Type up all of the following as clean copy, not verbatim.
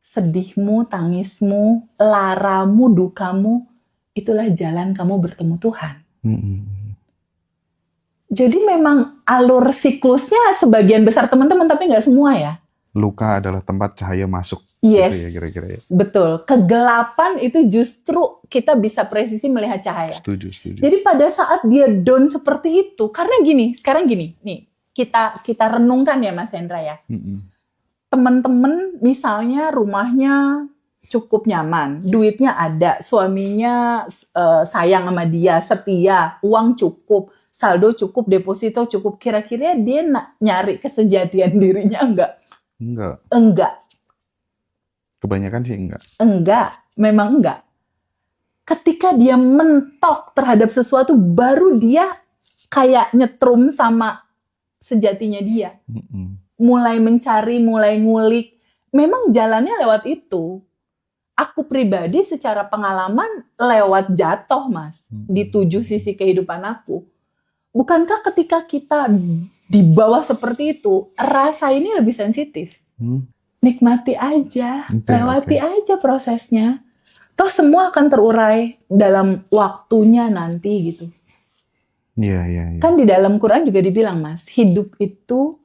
sedihmu, tangismu, laramu, dukamu, itulah jalan kamu bertemu Tuhan. Jadi memang alur siklusnya sebagian besar teman-teman, tapi nggak semua ya. Luka adalah tempat cahaya masuk. Yes, gitu ya kira-kira ya. Betul. Kegelapan itu justru kita bisa presisi melihat cahaya. Setuju. Jadi pada saat dia down seperti itu, karena sekarang gini, nih kita renungkan ya Mas Hendra ya. Teman-teman misalnya rumahnya cukup nyaman, duitnya ada, suaminya sayang sama dia, setia, uang cukup, saldo cukup, deposito cukup. Kira-kira dia nyari kesejatian dirinya enggak? Enggak. Kebanyakan sih enggak. Memang enggak. Ketika dia mentok terhadap sesuatu, baru dia kayak nyetrum sama sejatinya dia. Mulai mencari, mulai ngulik. Memang jalannya lewat itu. Aku pribadi secara pengalaman lewat jatuh, Mas. Di 7 sisi kehidupan aku. Bukankah ketika kita di bawah seperti itu, rasa ini lebih sensitif? Nikmati aja, lewati aja prosesnya. Toh semua akan terurai dalam waktunya nanti gitu. Iya. Kan di dalam Quran juga dibilang, Mas, hidup itu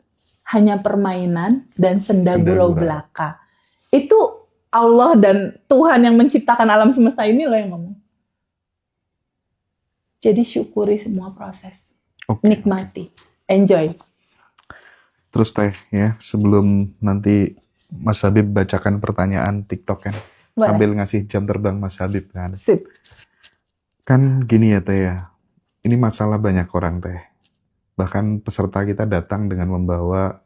hanya permainan dan senda gurau belaka. Itu Allah dan Tuhan yang menciptakan alam semesta ini loh yang ngomong. Jadi syukuri semua proses. Nikmati. Enjoy. Terus Teh ya, sebelum nanti Mas Habib bacakan pertanyaan TikTok kan. Sambil ngasih jam terbang Mas Habib kan. Sip. Kan gini ya Teh ya. Ini masalah banyak orang Teh. Bahkan peserta kita datang dengan membawa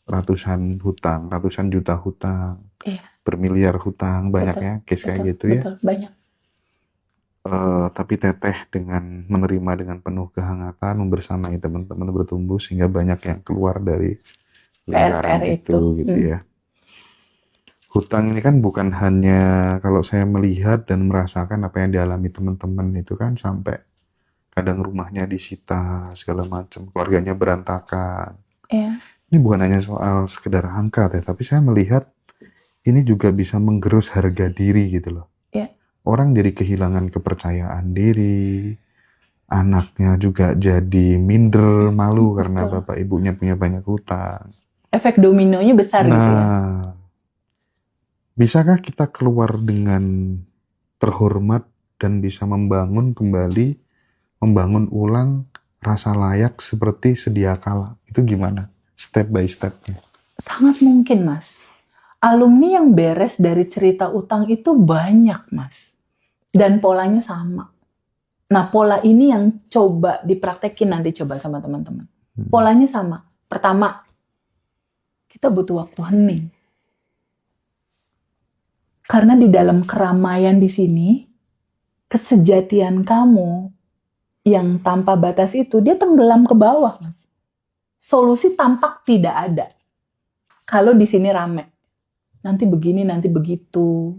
ratusan juta hutang, bermiliar hutang, banyaknya case kayak gitu ya. Betul, banyak. Tapi Teteh dengan menerima dengan penuh kehangatan, membersamai teman-teman bertumbuh sehingga banyak yang keluar dari lingkaran itu gitu ya. Hutang ini kan bukan hanya kalau saya melihat dan merasakan apa yang dialami teman-teman itu kan sampai kadang rumahnya disita segala macam, keluarganya berantakan. Ini bukan hanya soal sekedar angka tapi saya melihat ini juga bisa menggerus harga diri gitu loh. Orang jadi kehilangan kepercayaan diri, anaknya juga jadi minder, malu karena bapak ibunya punya banyak hutang. Efek dominonya besar gitu ya. Bisakah kita keluar dengan terhormat dan bisa membangun ulang rasa layak seperti sedia kala? Itu gimana? Step by stepnya. Sangat mungkin, Mas. Alumni yang beres dari cerita utang itu banyak, Mas. Dan polanya sama. Nah, pola ini yang coba dipraktekin nanti coba sama teman-teman. Polanya sama. Pertama, kita butuh waktu hening. Karena di dalam keramaian di sini, kesejatian kamu yang tanpa batas itu, dia tenggelam ke bawah, Mas. Solusi tampak tidak ada. Kalau di sini rame. Nanti begini, nanti begitu.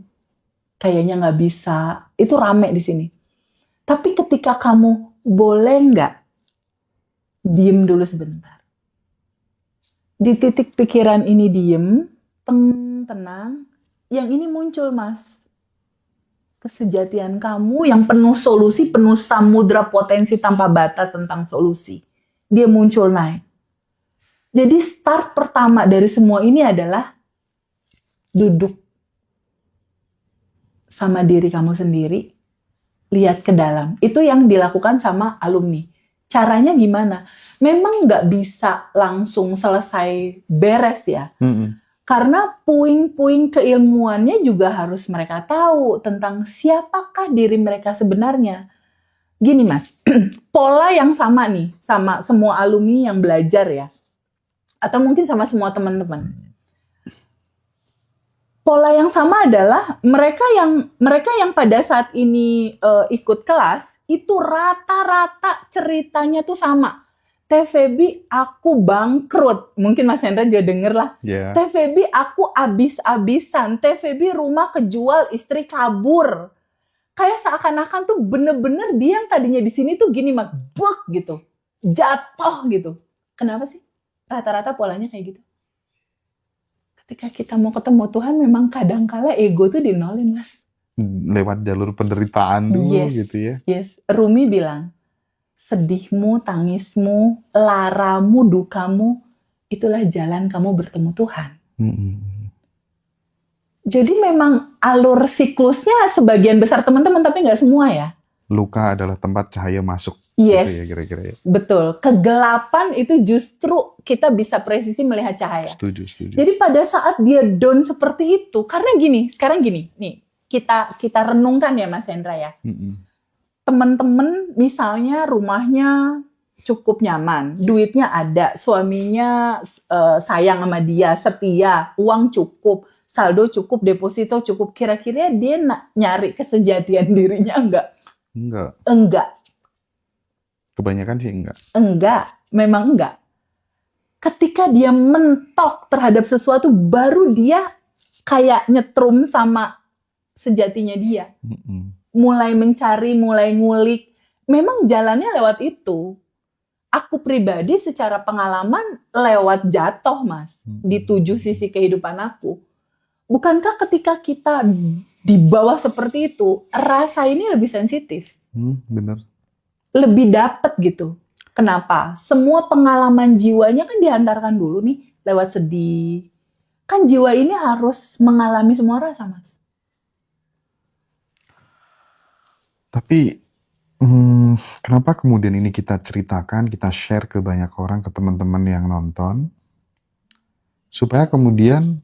Kayaknya nggak bisa. Itu rame di sini. Tapi ketika kamu boleh nggak diem dulu sebentar. Di titik pikiran ini diem, tenang. Yang ini muncul, Mas. Kesejatian kamu yang penuh solusi, penuh samudra potensi tanpa batas tentang solusi. Dia muncul naik. Jadi start pertama dari semua ini adalah duduk sama diri kamu sendiri, lihat ke dalam. Itu yang dilakukan sama alumni. Caranya gimana? Memang nggak bisa langsung selesai beres ya. Karena puing-puing keilmuannya juga harus mereka tahu tentang siapakah diri mereka sebenarnya. Gini Mas, pola yang sama nih, sama semua alumni yang belajar ya. Atau mungkin sama semua teman-teman. Pola yang sama adalah mereka yang pada saat ini ikut kelas itu rata-rata ceritanya tuh sama. Teh Feby aku bangkrut, mungkin Mas Hendra juga denger lah. Teh Feby aku abis-abisan, Teh Feby rumah kejual, istri kabur. Kayak seakan-akan tuh bener-bener dia yang tadinya di sini tuh gini Mas, buk gitu, jatuh gitu. Kenapa sih? Rata-rata polanya kayak gitu. ketika kita mau ketemu Tuhan memang kadangkala ego tuh dinolin, Mas. Lewat jalur penderitaan dulu Yes, gitu ya. yes. Rumi bilang, sedihmu, tangismu, laramu, dukamu, itulah jalan kamu bertemu Tuhan. Jadi memang alur siklusnya sebagian besar teman-teman, tapi nggak semua ya. Luka adalah tempat cahaya masuk. Yes, Gitu ya kira-kira ya. betul. Kegelapan itu justru kita bisa presisi melihat cahaya. Setuju. Jadi pada saat dia down seperti itu, karena gini, sekarang gini, nih kita renungkan ya Mas Hendra ya. Teman-teman misalnya rumahnya cukup nyaman, duitnya ada, suaminya sayang sama dia, setia, uang cukup, saldo cukup, deposito cukup. Kira-kira dia nyari kesejatian dirinya enggak? Enggak. Kebanyakan sih enggak. Enggak, memang enggak. Ketika dia mentok terhadap sesuatu, baru dia kayak nyetrum sama sejatinya dia. Mulai mencari, mulai ngulik. Memang jalannya lewat itu. Aku pribadi secara pengalaman lewat jatuh, Mas. Di 7 sisi kehidupan aku. Bukankah ketika kita di bawah seperti itu, rasa ini lebih sensitif? Benar. Lebih dapet gitu. Kenapa? Semua pengalaman jiwanya kan dihantarkan dulu nih lewat sedih. Kan jiwa ini harus mengalami semua rasa, Mas. Tapi kenapa kemudian ini kita ceritakan, kita share ke banyak orang, ke teman-teman yang nonton, supaya kemudian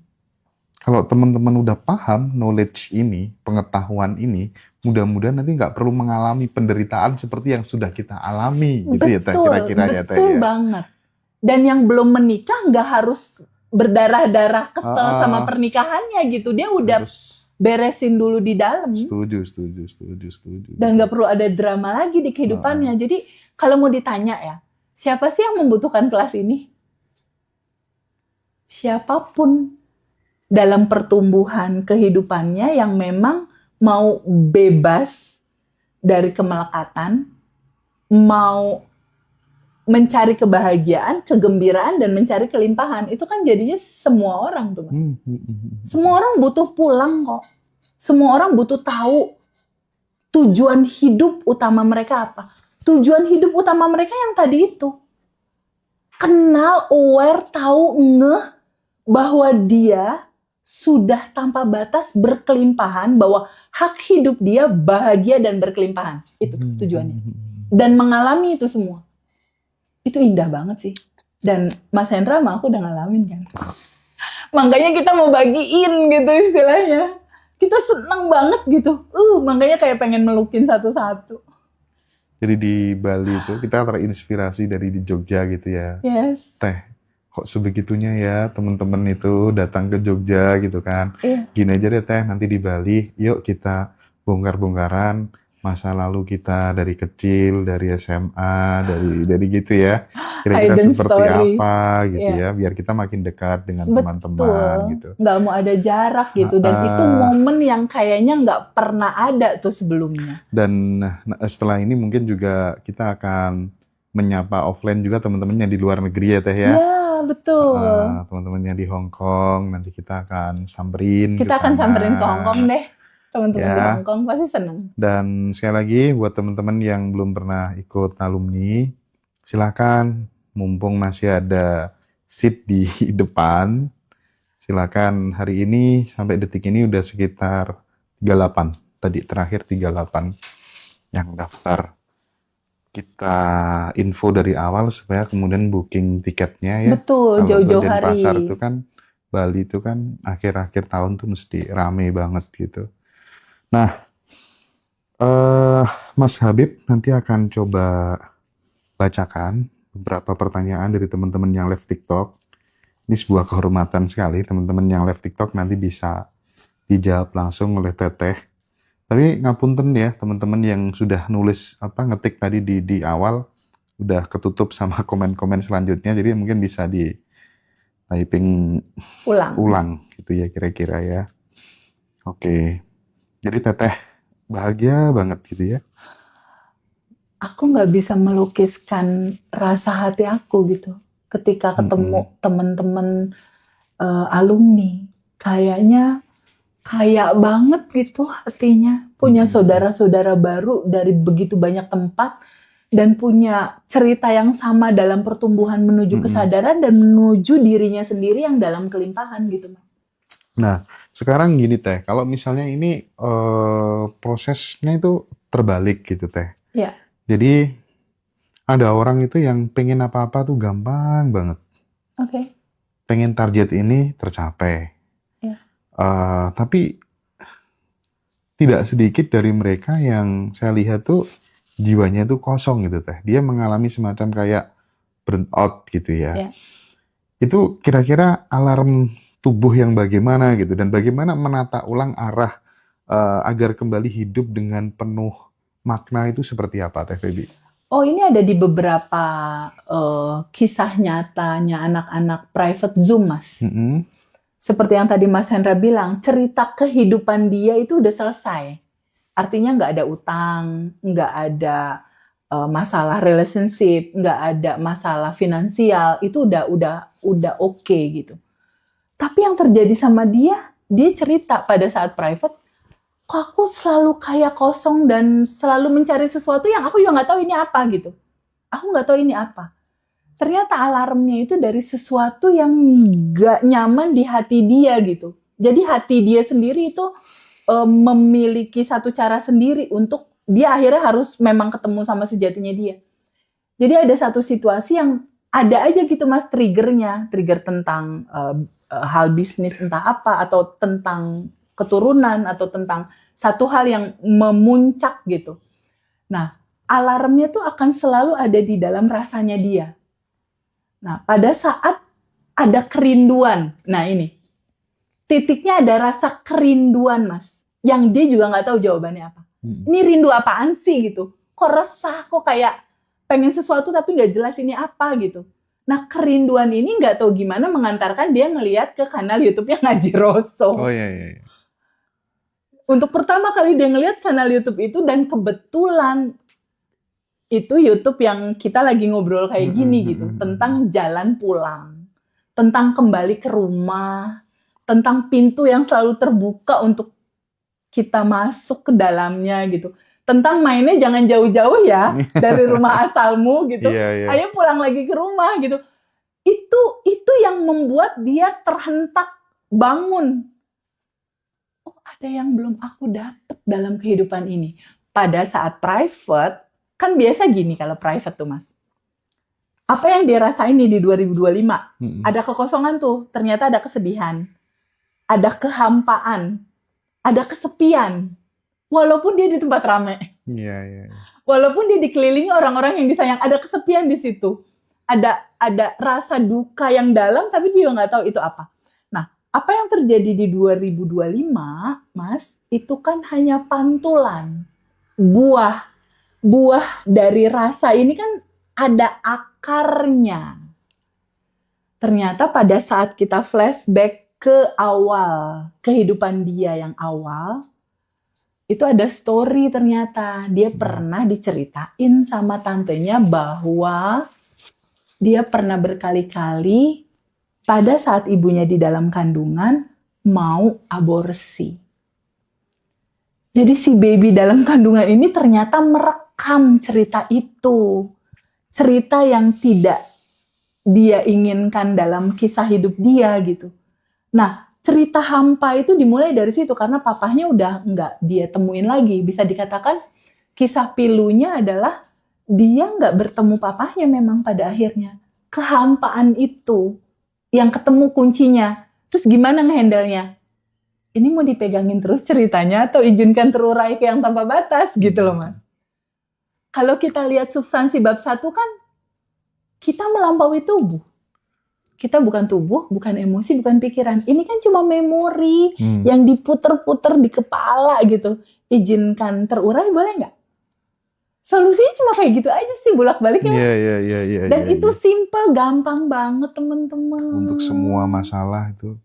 kalau teman-teman udah paham knowledge ini, pengetahuan ini, mudah-mudahan nanti nggak perlu mengalami penderitaan seperti yang sudah kita alami, gitu ya Teh, kira-kira ya Teh. Betul banget. Dan yang belum menikah nggak harus berdarah-darah kesel sama pernikahannya gitu. Dia udah beresin dulu di dalam. Setuju. Dan nggak perlu ada drama lagi di kehidupannya. Jadi kalau mau ditanya ya, siapa sih yang membutuhkan kelas ini? Siapapun dalam pertumbuhan kehidupannya yang memang mau bebas dari kemelekatan, mau mencari kebahagiaan, kegembiraan, dan mencari kelimpahan. Itu kan jadinya semua orang tuh, Mas. Semua orang butuh pulang kok. Semua orang butuh tahu tujuan hidup utama mereka apa. Tujuan hidup utama mereka yang tadi itu. Kenal, aware, tahu, ngeh bahwa dia sudah tanpa batas berkelimpahan, bahwa hak hidup dia bahagia dan berkelimpahan. Itu tujuannya. Dan mengalami itu semua. Itu indah banget sih. Dan Mas Hendra sama aku udah ngalamin kan. Makanya kita mau bagiin gitu istilahnya. Kita seneng banget gitu. Makanya kayak pengen melukin satu-satu. Jadi di Bali itu kita terinspirasi dari di Jogja gitu ya. Yes. Teh, kok sebegitunya ya teman-teman itu datang ke Jogja gitu kan. Gini aja deh Teh, nanti di Bali yuk kita bongkar-bongkaran masa lalu kita dari kecil, dari SMA, dari gitu ya. Kira-kira seperti apa gitu ya, biar kita makin dekat dengan teman-teman gitu. Nggak mau ada jarak gitu, dan itu momen yang kayaknya nggak pernah ada tuh sebelumnya. Dan setelah ini mungkin juga kita akan menyapa offline juga teman-teman yang di luar negeri ya Teh ya. Iya, betul. Teman-teman yang di Hong Kong, nanti kita akan samperin. Kita akan samperin ke Hong Kong deh. Teman-teman di Hong Kong pasti seneng. Dan sekali lagi buat teman-teman yang belum pernah ikut alumni, silakan, mumpung masih ada seat di depan, silakan hari ini sampai detik ini udah sekitar 38, tadi terakhir 38 yang daftar. Kita info dari awal supaya kemudian booking tiketnya ya. Betul, jauh-jauh hari. Pasar itu kan, Bali itu kan akhir-akhir tahun tuh mesti rame banget gitu. Nah, Mas Habib nanti akan coba bacakan beberapa pertanyaan dari teman-teman yang live TikTok. Ini sebuah kehormatan sekali, teman-teman yang live TikTok nanti bisa dijawab langsung oleh Teteh. Tapi ngapunten ya, teman-teman yang sudah nulis ngetik tadi di awal udah ketutup sama komen-komen selanjutnya, jadi mungkin bisa di typing ulang gitu ya kira-kira ya. Oke. Jadi Teteh bahagia banget gitu ya. Aku nggak bisa melukiskan rasa hati aku gitu ketika ketemu teman-teman alumni. Kayaknya kaya banget gitu hatinya. Punya saudara-saudara baru dari begitu banyak tempat. Dan punya cerita yang sama dalam pertumbuhan menuju kesadaran dan menuju dirinya sendiri yang dalam kelimpahan gitu. Nah, sekarang gini Teh, kalau misalnya ini prosesnya itu terbalik gitu Teh. Ya. Jadi ada orang itu yang pengen apa-apa tuh gampang banget. Oke. Pengen target ini tercapai. Ya. Tapi tidak sedikit dari mereka yang saya lihat tuh jiwanya tuh kosong gitu Teh. Dia mengalami semacam kayak burnout gitu ya. Ya. Itu kira-kira alarm tubuh yang bagaimana gitu, dan bagaimana menata ulang arah agar kembali hidup dengan penuh makna itu seperti apa Teh Feby? Oh, ini ada di beberapa kisah nyatanya anak-anak private Zoom, Mas. Seperti yang tadi Mas Hendra bilang, cerita kehidupan dia itu udah selesai. Artinya nggak ada utang, nggak ada masalah relationship, nggak ada masalah finansial, itu udah oke gitu. Tapi yang terjadi sama dia cerita pada saat private, kok aku selalu kayak kosong dan selalu mencari sesuatu yang aku juga nggak tahu ini apa gitu. Aku nggak tahu ini apa. Ternyata alarmnya itu dari sesuatu yang nggak nyaman di hati dia gitu. Jadi hati dia sendiri itu memiliki satu cara sendiri untuk dia akhirnya harus memang ketemu sama sejatinya dia. Jadi ada satu situasi yang ada aja gitu Mas trigger tentang hal bisnis entah apa, atau tentang keturunan, atau tentang satu hal yang memuncak gitu. Nah, alarmnya tuh akan selalu ada di dalam rasanya dia. Nah, pada saat ada kerinduan, nah ini, titiknya ada rasa kerinduan Mas, yang dia juga nggak tahu jawabannya apa. Ini rindu apaan sih gitu, kok resah, kok kayak pengen sesuatu tapi nggak jelas ini apa gitu. Nah, kerinduan ini nggak tahu gimana mengantarkan dia ngelihat ke kanal YouTube-nya Ngaji Rosso. Oh iya. Untuk pertama kali dia ngelihat kanal YouTube itu, dan kebetulan itu YouTube yang kita lagi ngobrol kayak gini gitu, tentang jalan pulang, tentang kembali ke rumah, tentang pintu yang selalu terbuka untuk kita masuk ke dalamnya gitu. Tentang mainnya jangan jauh-jauh ya dari rumah asalmu gitu. Ayo pulang lagi ke rumah gitu. Itu yang membuat dia terhentak bangun. Oh, ada yang belum aku dapat dalam kehidupan ini. Pada saat private, kan biasa gini kalau private tuh Mas. Apa yang dia rasain nih di 2025? Ada kekosongan tuh, ternyata ada kesedihan. Ada kehampaan. Ada kesepian. Walaupun dia di tempat ramai. Iya. Walaupun dia dikelilingi orang-orang yang disayang, ada kesepian di situ. Ada rasa duka yang dalam, tapi dia nggak tahu itu apa. Nah, apa yang terjadi di 2025, Mas, itu kan hanya pantulan. Buah dari rasa ini kan ada akarnya. Ternyata pada saat kita flashback ke awal, kehidupan dia yang awal, itu ada story ternyata. Dia pernah diceritain sama tantenya bahwa dia pernah berkali-kali pada saat ibunya di dalam kandungan mau aborsi. Jadi si baby dalam kandungan ini ternyata merekam cerita itu. Cerita yang tidak dia inginkan dalam kisah hidup dia gitu. Nah, cerita hampa itu dimulai dari situ karena papahnya udah nggak dia temuin lagi. Bisa dikatakan kisah pilunya adalah dia nggak bertemu papahnya memang pada akhirnya. Kehampaan itu yang ketemu kuncinya. Terus gimana ngehandle-nya? Ini mau dipegangin terus ceritanya atau izinkan terurai ke yang tanpa batas gitu loh Mas. Kalau kita lihat substansi bab 1 kan kita melampaui tubuh. Kita bukan tubuh, bukan emosi, bukan pikiran. Ini kan cuma memori yang diputer-puter di kepala gitu. Izinkan terurai boleh nggak? Solusinya cuma kayak gitu aja sih, bolak-balik ya Mas. Iya. Dan itu simple, gampang banget teman-teman. Untuk semua masalah itu.